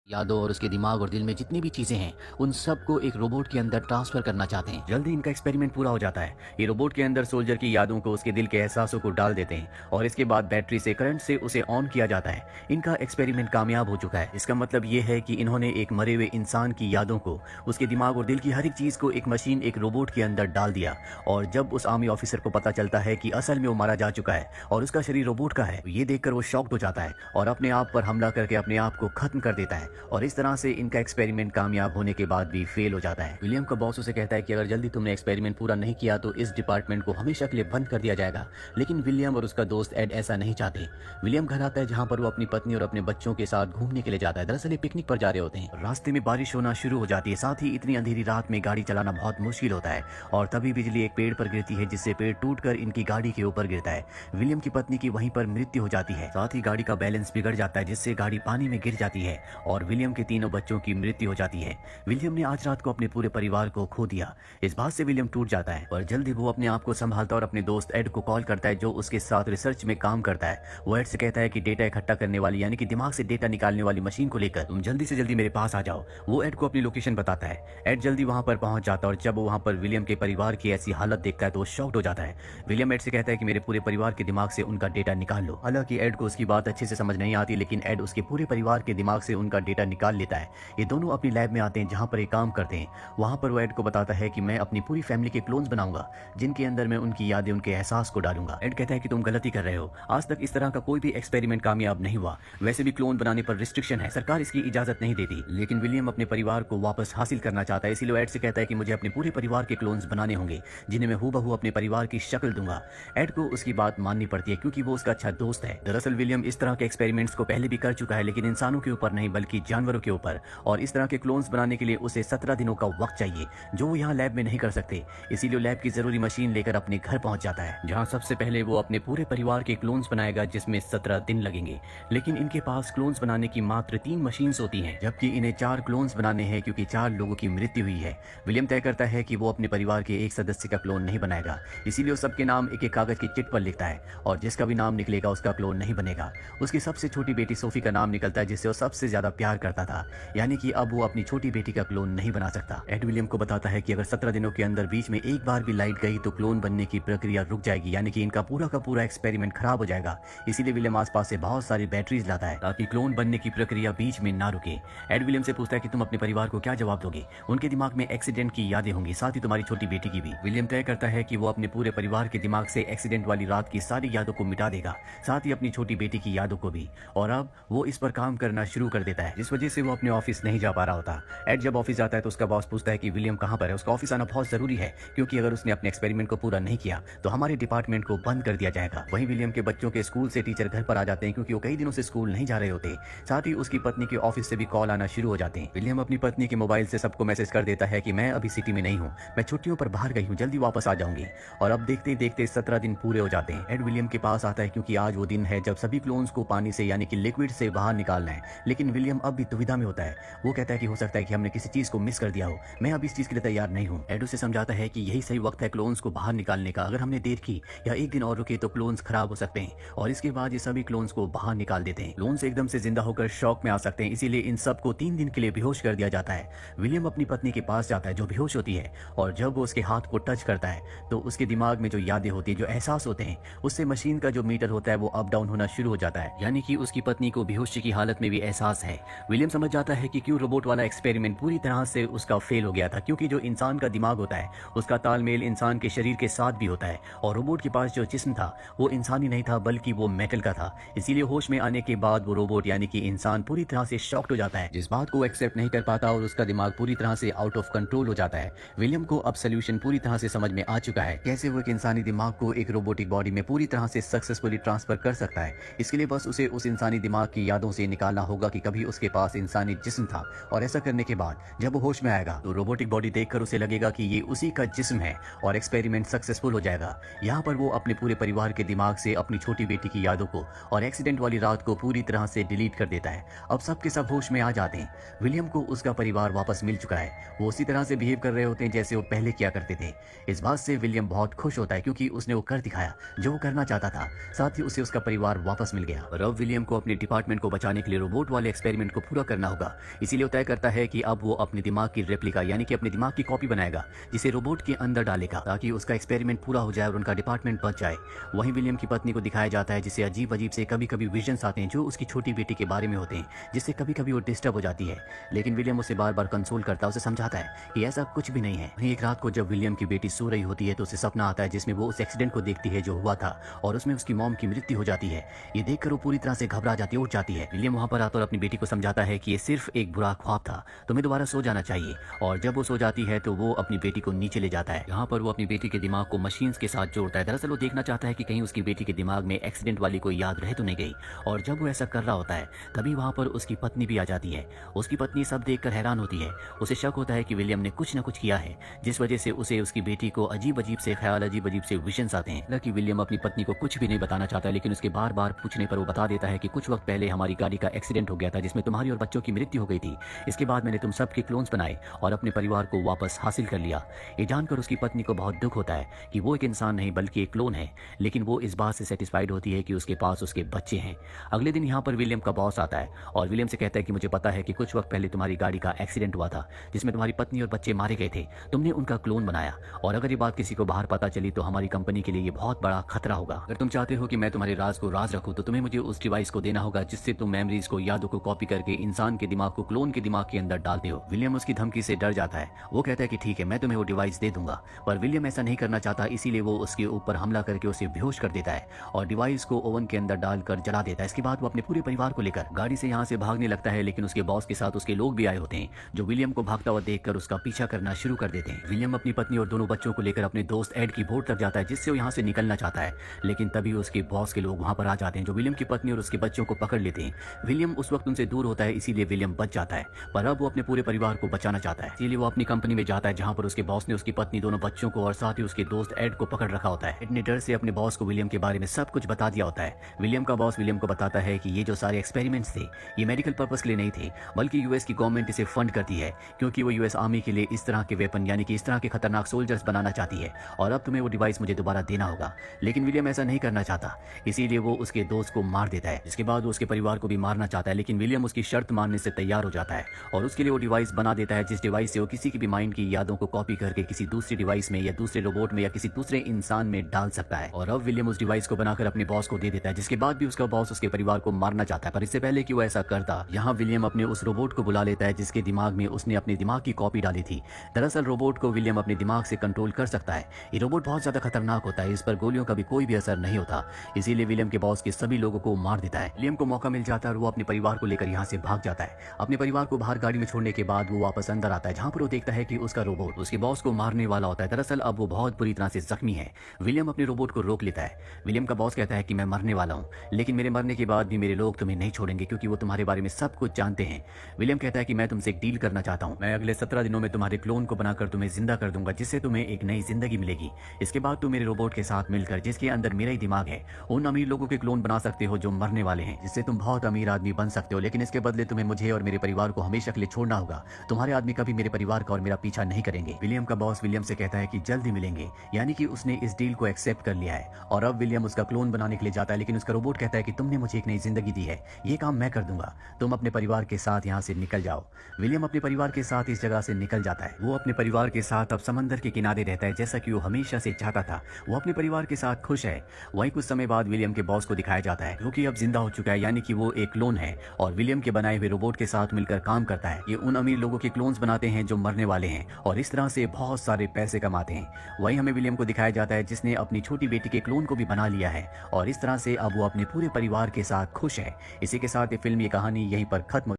यादों और उसके दिमाग और दिल में जितनी भी चीजें हैं उन सबको एक रोबोट के अंदर ट्रांसफर करना चाहते हैं। जल्दी इनका एक्सपेरिमेंट पूरा हो जाता है। ये रोबोट के अंदर सोल्जर की यादों को, उसके दिल के एहसासों को डाल देते हैं और इसके बाद बैटरी से, करंट से उसे ऑन किया जाता है। इनका एक्सपेरिमेंट कामयाब हो चुका है। इसका मतलब ये है कि इन्होंने एक मरे हुए इंसान की यादों को, उसके दिमाग और दिल की हर एक चीज को एक मशीन, एक रोबोट के अंदर डाल दिया। और जब उस आर्मी ऑफिसर को पता चलता है कि असल में वो मारा जा चुका है और उसका शरीर रोबोट का है, तो ये देखकर वो शॉक्ड हो जाता है और अपने आप पर हमला करके अपने आप को खत्म कर देता है। और इस तरह से इनका एक्सपेरिमेंट कामयाब होने के बाद भी फेल हो जाता है। विलियम का बॉस उसे कहता है कि अगर जल्दी तुमने एक्सपेरिमेंट पूरा नहीं किया तो इस डिपार्टमेंट को हमेशा के लिए बंद कर दिया जाएगा। लेकिन विलियम और उसका दोस्त एड ऐसा नहीं चाहते। विलियम घर आता है जहां पर वो अपनी पत्नी और अपने बच्चों के साथ घूमने के लिए जाता है। दरअसल ये पिकनिक पर जा रहे होते हैं। रास्ते में बारिश होना शुरू हो जाती है। साथ ही इतनी अंधेरी रात में गाड़ी चलाना बहुत मुश्किल होता है और तभी बिजली एक पेड़ पर गिरती है, जिससे पेड़ टूटकर इनकी गाड़ी के ऊपर गिरता है। विलियम की पत्नी की वहीं पर मृत्यु हो जाती है। साथ ही गाड़ी का बैलेंस बिगड़ जाता है, जिससे गाड़ी पानी में गिर जाती है और विलियम के तीनों बच्चों की मृत्यु हो जाती है। विलियम ने आज रात को अपने पूरे परिवार को खो दिया। इस बात से विलियम टूट जाता है और जल्दी वो अपने आप को संभालता और अपने दोस्त एड को कॉल करता है, जो उसके साथ रिसर्च में काम करता है। वो एड से कहता है कि डेटा इकट्ठा करने वाली, यानी कि दिमाग से डेटा निकालने वाली मशीन को लेकर तुम जल्दी से जल्दी मेरे पास आ जाओ। वो एड को अपनी लोकेशन बताता है। एड जल्दी वहां पर पहुंच जाता है और जब वो वहां पर विलियम के परिवार की ऐसी हालत देखता है तो वो शॉक्ड हो जाता है। विलियम एड से कहता है कि मेरे पूरे परिवार के दिमाग से उनका डेटा निकाल लो। हालांकि एड को उसकी बात अच्छे से समझ नहीं आती, लेकिन एड उसके पूरे परिवार के दिमाग से उनका डेटा निकाल लेता है। ये दोनों अपनी लैब में आते हैं जहां पर ये काम करते हैं। वहां पर वो एड को बताता है कि मैं अपनी पूरी फैमिली के क्लोन्स बनाऊंगा, जिनके अंदर मैं उनकी यादें, उनके एहसास को डालूंगा। एड कहता है कि तुम गलती कर रहे हो, आज तक इस तरह का कोई भी एक्सपेरिमेंट कामयाब नहीं हुआ। वैसे भी क्लोन बनाने पर रिस्ट्रिक्शन है, सरकार इसकी इजाजत नहीं देती। लेकिन विलियम अपने परिवार को वापस हासिल करना चाहता है, इसलिए वो एड से कहता है कि मुझे अपने पूरे परिवार के क्लोन्स बनाने होंगे, जिन्हें मैं हूबहू अपने परिवार की शक्ल दूंगा। एड को उसकी बात माननी पड़ती है क्योंकि वो उसका अच्छा दोस्त है। दरअसल विलियम इस तरह के एक्सपेरिमेंट्स को पहले भी कर चुका है, लेकिन इंसानों के ऊपर नहीं बल्कि जानवरों के ऊपर। और इस तरह के क्लोन्स बनाने के लिए उसे 17 दिनों का वक्त चाहिए, जो वो यहाँ लैब में नहीं कर सकते। इसीलिए लैब की जरूरी मशीन लेकर अपने घर पहुंच जाता है, जहाँ सबसे पहले वो अपने पूरे परिवार के क्लोन्स बनाएगा, जिसमें 17 दिन लगेंगे। लेकिन इनके पास क्लोन्स बनाने की मात्र 3 मशीन्स होती हैं, जबकि इन्हें 4 क्लोन्स बनाने हैं क्योंकि 4 लोगों की मृत्यु हुई है। विलियम तय करता है कि वो अपने परिवार के एक सदस्य का क्लोन नहीं बनाएगा, इसीलिए वो सबके नाम एक एक कागज की चिट पर लिखता है और जिसका भी नाम निकलेगा उसका क्लोन नहीं बनेगा। उसकी सबसे छोटी बेटी सोफी का नाम निकलता है, जिससे वो सबसे ज्यादा प्यार करता था, यानी कि अब वो अपनी छोटी बेटी का क्लोन नहीं बना सकता। एड विलियम को बताता है कि अगर 17 दिनों के अंदर बीच में एक बार भी लाइट गई तो क्लोन बनने की प्रक्रिया रुक जाएगी, यानी कि इनका पूरा का पूरा एक्सपेरिमेंट खराब हो जाएगा। इसीलिए विलियम आसपास से बहुत सारी बैटरीज लाता है ताकि क्लोन बनने की प्रक्रिया बीच में ना रुके। एड विलियम से पूछता है कि तुम अपने परिवार को क्या जवाब दोगे? उनके दिमाग में एक्सीडेंट की यादें होंगी, साथ ही तुम्हारी छोटी बेटी की भी। विलियम तय करता है कि वो अपने पूरे परिवार के दिमाग से एक्सीडेंट वाली रात की सारी यादों को मिटा देगा, साथ ही अपनी छोटी बेटी की यादों को भी। और अब वो इस पर काम करना शुरू कर देता है, जिस वजह से वो अपने ऑफिस नहीं जा पा रहा होता। एड जब ऑफिस जाता है तो उसका बॉस पूछता है कि विलियम कहाँ पर है। उसका ऑफिस आना बहुत जरूरी है क्योंकि अगर उसने अपने एक्सपेरिमेंट को पूरा नहीं किया तो हमारे डिपार्टमेंट को बंद कर दिया जाएगा। वहीं विलियम के बच्चों के स्कूल से टीचर घर पर आ जाते हैं क्योंकि वो कई दिनों से स्कूल नहीं जा रहे होते। साथ ही उसकी पत्नी के ऑफिस से भी कॉल आना शुरू हो जाते हैं। विलियम अपनी पत्नी के मोबाइल से सबको मैसेज कर देता है कि मैं अभी सिटी में नहीं हूँ, मैं छुट्टियों पर बाहर गई हूँ, जल्दी वापस आ जाऊंगी। और अब देखते देखते 17 दिन पूरे हो जाते हैं। एड विलियम के पास आता है क्योंकि आज वो दिन है जब सभी क्लोन्स को पानी से, यानी कि लिक्विड से बाहर निकालना है। लेकिन विलियम अब भी दुविधा में होता है। वो कहता है कि हो सकता है कि हमने किसी चीज को मिस कर दिया हो, मैं अब इस चीज के लिए तैयार नहीं हूँ। एड उसे समझाता है कि यही सही वक्त है क्लोन्स को बाहर निकालने का। अगर हमने देर की या एक दिन और रुके तो क्लोन्स खराब हो सकते हैं और इसके बाद ये सभी क्लोन्स को बाहर निकाल देते हैं। क्लोन्स एकदम से जिंदा होकर शॉक में आ सकते हैं, इसीलिए इन सबको 3 दिन के लिए बेहोश कर दिया जाता है। विलियम अपनी पत्नी के पास जाता है जो बेहोश होती है और जब वो उसके हाथ को टच करता है तो उसके दिमाग में जो यादें होती है, जो एहसास होते हैं, उससे मशीन का जो मीटर होता है वो अप डाउन होना शुरू हो जाता है, यानी कि उसकी पत्नी को बेहोशी की हालत में भी एहसास है। विलियम समझ जाता है कि क्यों रोबोट वाला एक्सपेरिमेंट पूरी तरह से उसका फेल हो गया था, क्योंकि जो इंसान का दिमाग होता है उसका तालमेल इंसान के शरीर के साथ भी होता है और रोबोट के पास जो जिस्म था वो इंसानी नहीं था बल्कि वो मेटल का था। इसीलिए होश में आने के बाद वो रोबोट यानी कि इंसान पूरी तरह से शॉक्ड हो जाता है, जिस बात को एक्सेप्ट नहीं कर पाता और उसका दिमाग पूरी तरह से आउट ऑफ कंट्रोल हो जाता है। विलियम को अब सोल्यूशन पूरी तरह से समझ में आ चुका है, कैसे वो एक इंसानी दिमाग को एक रोबोटिक बॉडी में पूरी तरह से सक्सेसफुली ट्रांसफर कर सकता है। इसके लिए बस उसे उस इंसानी दिमाग की यादों से निकालना होगा कि कभी उसके पास इंसानी जिस्म था, और ऐसा करने के बाद जब वो होश में आएगा तो रोबोटिक बॉडी देखकर उसे लगेगा कि ये उसी का जिस्म है और एक्सपेरिमेंट सक्सेसफुल हो जाएगा। यहाँ पर वो अपने पूरे परिवार के दिमाग से अपनी छोटी बेटी की यादों को और एक्सीडेंट वाली रात को पूरी तरह से डिलीट कर देता है। अब सबके सब होश में आ जाते हैं। विलियम को उसका परिवार वापस मिल चुका है, वो उसी तरह से बिहेव कर रहे होते हैं जैसे वो पहले किया करते थे। इस बात से विलियम बहुत खुश होता है क्योंकि उसने वो कर दिखाया जो वो करना चाहता था, साथ ही उसे उसका परिवार वापस मिल गया। और अब विलियम को अपने डिपार्टमेंट को बचाने के लिए रोबोट वाले एक्सपेरिमेंट को पूरा करना होगा। इसीलिए वो तय करता है कि अब वो अपने दिमाग की रेप्लिका यानी कि अपने दिमाग की कॉपी बनाएगा, जिसे रोबोट के अंदर डालेगा ताकि उसका एक्सपेरिमेंट पूरा हो जाए और उनका डिपार्टमेंट बच जाए। वहीं विलियम की पत्नी को दिखाया जाता है जिसे अजीब अजीब से कभी कभी विजन्स आते हैं जो उसकी छोटी बेटी के बारे में होते हैं, जिससे कभी कभी वो डिस्टर्ब हो जाती है। लेकिन विलियम उसे बार बार कंसोल करता है, उसे समझाता है कि ऐसा कुछ भी नहीं है। वहीं एक रात को जब विलियम की बेटी सो रही होती है तो उसे सपना आता है जिसमें वो उस एक्सीडेंट को देखती है जो हुआ था और उसमें उसकी मॉम की मृत्यु हो जाती है। ये देखकर वो पूरी तरह से घबरा जाती है, उठ जाती है। विलियम वहां पर आता और अपनी बेटी को समझाता है कि ये सिर्फ एक बुरा ख्वाब था, तुम्हें दोबारा सो जाना चाहिए। और जब वो सो जाती है तो वो अपनी बेटी को नीचे ले जाता है। यहाँ पर वो अपनी बेटी के दिमाग को मशीन्स के साथ जोड़ता है। दरअसल वो देखना चाहता है कि कहीं उसकी बेटी के दिमाग में एक्सीडेंट वाली कोई याद रह तो नहीं गई। और जब वो ऐसा कर रहा होता है तभी वहां पर उसकी पत्नी भी आ जाती है। उसकी पत्नी सब देखकर हैरान होती है। उसे शक होता है कि विलियम ने कुछ न कुछ किया है जिस वजह से उसे उसकी बेटी को अजीब अजीब से ख्याल, अजीब अजीब से विजन्स आते हैं। हालांकि विलियम अपनी पत्नी को कुछ भी नहीं बताना चाहता, लेकिन उसके बार बार पूछने पर वो बता देता है कि कुछ वक्त पहले हमारी गाड़ी का एक्सीडेंट हो गया था जिसमें तुम्हारी और बच्चों की मृत्यु हो गई थी। इसके बाद मैंने तुम सबके क्लोन्स बनाए और अपने परिवार को वापस हासिल कर लिया। ये जानकर उसकी पत्नी को बहुत दुख होता है कि वो एक इंसान नहीं बल्कि एक क्लोन है, लेकिन वो इस बात से सेटिस्फाइड होती है कि उसके पास उसके बच्चे हैं। अगले दिन यहाँ पर विलियम का बॉस आता है और विलियम से कहता है कि मुझे पता है कि कुछ वक्त पहले तुम्हारी गाड़ी का एक्सीडेंट हुआ था जिसमें तुम्हारी पत्नी और बच्चे मारे गए थे। तुमने उनका क्लोन बनाया और अगर ये बात किसी को बाहर पता चली तो हमारी कंपनी के लिए ये बहुत बड़ा खतरा होगा। अगर तुम चाहते हो कि मैं तुम्हारे राज को राज रखूं तो तुम्हें मुझे उस डिवाइस को देना होगा जिससे तुम मेमोरीज को, यादों को कॉपी करके इंसान के दिमाग को क्लोन के दिमाग के अंदर डालते हो। विलियम उसकी धमकी से डर जाता है। वो कहता है कि ठीक है, मैं तुम्हें वो डिवाइस दे दूंगा, पर विलियम ऐसा नहीं करना चाहता, इसीलिए वो उसके ऊपर हमला करके उसे बेहोश कर देता है और डिवाइस को ओवन के अंदर डालकर जला देता है। इसके बाद वो अपने पूरे परिवार को लेकर गाड़ी से यहाँ से भागने लगता है, लेकिन उसके बॉस के साथ उसके लोग भी आए होते हैं जो विलियम को भागता हुआ देखकर उसका पीछा करना शुरू कर देते हैं। विलियम अपनी पत्नी और दोनों बच्चों को लेकर अपने दोस्त एड की बोट तक जाता है जिससे वो यहाँ से निकलना चाहता है, लेकिन तभी उसके बॉस के लोग वहां पर आ जाते हैं जो विलियम की पत्नी और उसके बच्चों को पकड़ लेते हैं। विलियम उस वक्त उनसे दूर होता है, इसीलिए विलियम बच जाता है, पर अब वो अपने पूरे परिवार को बचाना चाहता है। इसीलिए वो अपनी कंपनी में जाता है जहां पर उसके बॉस ने उसकी पत्नी, दोनों बच्चों को और साथ ही उसके दोस्त एड को पकड़ रखा होता है। एड ने डर से अपने बॉस को विलियम के बारे में सब कुछ बता दिया होता है। विलियम का बॉस विलियम को बताता है कि ये जो सारे एक्सपेरिमेंट्स थे ये मेडिकल पर्पस के लिए नहीं थे, बल्कि यूएस की गवर्नमेंट इसे फंड करती है क्योंकि वो यूएस आर्मी के लिए इस तरह के वेपन यानी कि इस तरह के खतरनाक सोल्जर्स बनाना चाहती है और अब तुम्हें वो डिवाइस मुझे दोबारा देना होगा। लेकिन विलियम ऐसा नहीं करना चाहता, इसीलिए वो उसके दोस्त को मार देता है। इसके बाद वो उसके परिवार को भी मारना चाहता है, लेकिन विलियम उसकी शर्त मानने से तैयार हो जाता है और उसके लिए वो डिवाइस बना देता है जिस डिवाइस से वो किसी की भी माइंड की यादों को कॉपी करके किसी दूसरी डिवाइस में या दूसरे रोबोट में या किसी दूसरे इंसान में डाल सकता है। और अब विलियम उस डिवाइस को बनाकर अपने बॉस को दे देता है, जिसके बाद भी उसका बॉस उसके परिवार को मारना चाहता है। पर इससे पहले कि वो ऐसा करता, यहाँ विलियम अपने उस रोबोट को बुला लेता है जिसके दिमाग में उसने अपने दिमाग की कॉपी डाली थी। दरअसल रोबोट को विलियम अपने दिमाग से कंट्रोल कर सकता है। ये रोबोट बहुत ज्यादा खतरनाक होता है, इस पर गोलियों का भी कोई भी असर नहीं होता, इसीलिए विलियम के बॉस के सभी लोगों को मार देता है। विलियम को मौका मिल जाता है और वो अपने परिवार को लेकर यहाँ से भाग जाता है। अपने परिवार को बाहर गाड़ी में छोड़ने के बाद वो वापस अंदर आता है जहाँ पर वो देखता है कि उसका रोबोट उसके बॉस को मारने वाला होता है। दरअसल अब वो बहुत बुरी तरह से जख्मी है। विलियम अपने रोबोट को रोक लेता है। विलियम का बॉस कहता है कि मैं मरने वाला हूँ, लेकिन मेरे मरने के बाद भी मेरे लोग तुम्हें नहीं छोड़ेंगे क्योंकि वो तुम्हारे बारे में सब कुछ जानते हैं। विलियम कहता है कि मैं तुमसे एक डील करना चाहता हूँ, मैं अगले 17 दिनों में तुम्हारे क्लोन को बनाकर तुम्हें जिंदा कर दूंगा जिससे तुम्हें एक नई जिंदगी मिलेगी। इसके बाद तुम मेरे रोबोट के साथ मिलकर, जिसके अंदर मेरा ही दिमाग है, उन अमीर लोगों के क्लोन बना सकते हो जो मरने वाले हैं, जिससे तुम बहुत अमीर आदमी बन सकते हो। लेकिन इसके बदले तुम्हें मुझे और मेरे परिवार को हमेशा के लिए छोड़ना होगा। तुम्हारे आदमी कभी मेरे परिवार का और मेरा पीछा नहीं करेंगे। विलियम का बॉस विलियम से कहता है कि जल्दी मिलेंगे, यानी कि उसने इस डील को एक्सेप्ट कर लिया है और अब विलियम उसका क्लोन बनाने के लिए जाता है। लेकिन उसका रोबोट कहता है कि तुमने मुझे एक नई जिंदगी दी है, ये काम मैं कर दूंगा, तुम अपने परिवार के साथ यहाँ से निकल जाओ। विलियम अपने परिवार के साथ इस जगह से निकल जाता है। वो अपने परिवार के साथ अब समंदर के किनारे रहता है जैसा कि वो हमेशा से चाहता था। वो अपने परिवार के साथ खुश है। वहीं कुछ समय बाद विलियम के बॉस को दिखाया जाता है जो कि अब जिंदा हो चुका है, यानी कि वो एक क्लोन है और विलियम के बनाए हुए रोबोट के साथ मिलकर काम करता है। ये उन अमीर लोगों के क्लोन्स बनाते हैं जो मरने वाले हैं और इस तरह से बहुत सारे पैसे कमाते हैं। वहीं हमें विलियम को दिखाया जाता है जिसने अपनी छोटी बेटी के क्लोन को भी बना लिया है और इस तरह से अब वो अपने पूरे परिवार के साथ खुश है। इसी के साथ ये फिल्म, ये कहानी यहीं पर खत्म